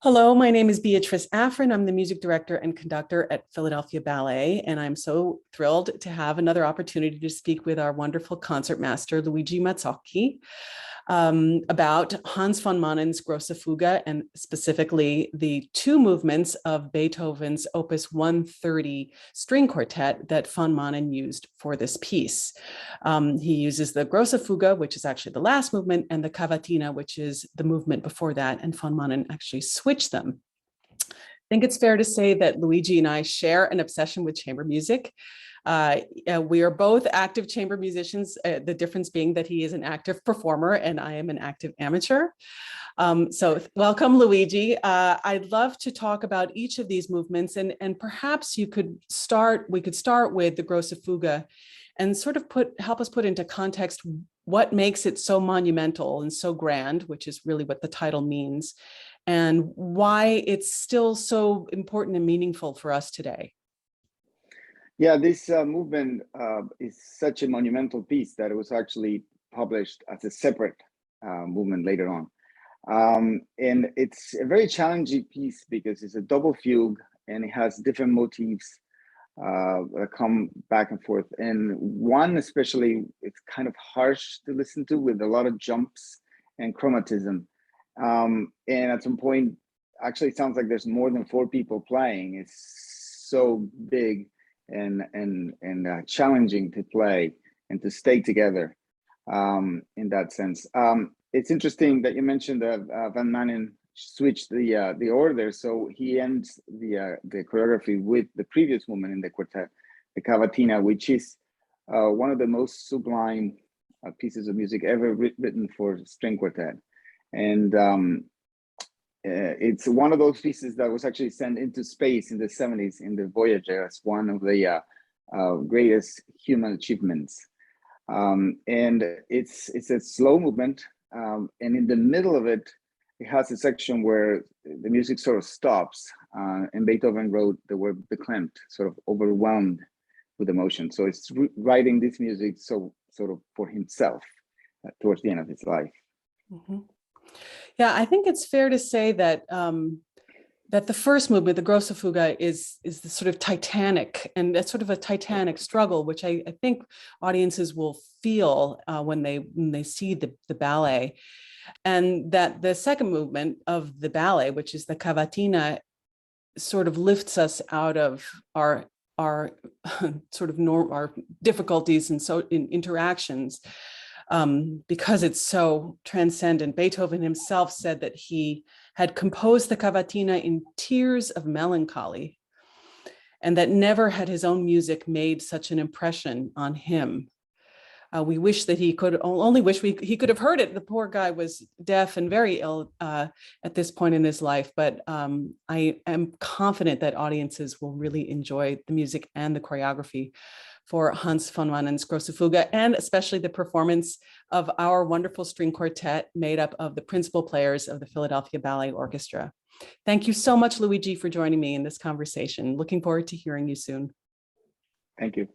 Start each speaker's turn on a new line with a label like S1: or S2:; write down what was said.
S1: Hello, my name is Beatrice Affron. I'm the music director and conductor at Philadelphia Ballet, and I'm so thrilled to have another opportunity to speak with our wonderful concertmaster, Luigi Mazzocchi, about Hans von Manen's Grosse Fuge, and specifically the two movements of Beethoven's Opus 130 string quartet that von Manen used for this piece. He uses the Grosse Fuge, which is actually the last movement, and the Cavatina, which is the movement before that, and von Manen actually switched them. I think it's fair to say that Luigi and I share an obsession with chamber music. We are both active chamber musicians, the difference being that he is an active performer and I am an active amateur. So welcome, Luigi. I'd love to talk about each of these movements, and perhaps we could start with the Grosse Fuge and sort of help us put into context what makes it so monumental and so grand, which is really what the title means, and why it's still so important and meaningful for us today.
S2: Yeah, this movement is such a monumental piece that it was actually published as a separate movement later on. And it's a very challenging piece because it's a double fugue and it has different motifs that come back and forth. And one especially, it's kind of harsh to listen to with a lot of jumps and chromatism. And at some point, actually it sounds like there's more than 4 people playing. It's so big and challenging to play and to stay together in that sense. It's interesting that you mentioned that von Manen switched the order, so he ends the choreography with the previous movement in the quartet, the Cavatina, which is one of the most sublime pieces of music ever written for string quartet, and it's one of those pieces that was actually sent into space in the 70s in the Voyager as one of the greatest human achievements. And it's a slow movement, and in the middle of it, it has a section where the music sort of stops, and Beethoven wrote the word beklemmt, sort of overwhelmed with emotion. So it's writing this music sort of for himself towards the end of his life.
S1: Mm-hmm. Yeah, I think it's fair to say that that the first movement, the Grosse Fuge, is the sort of titanic, and that's sort of a titanic struggle, which I think audiences will feel when they see the ballet, and that the second movement of the ballet, which is the Cavatina, sort of lifts us out of our sort of our difficulties and so in interactions. Because it's so transcendent. Beethoven himself said that he had composed the Cavatina in tears of melancholy, and that never had his own music made such an impression on him. We wish that he could have heard it. The poor guy was deaf and very ill at this point in his life, but I am confident that audiences will really enjoy the music and the choreography for Hans von Manen's Grosse Fuge, and especially the performance of our wonderful string quartet made up of the principal players of the Philadelphia Ballet Orchestra. Thank you so much, Luigi, for joining me in this conversation. Looking forward to hearing you soon.
S2: Thank you.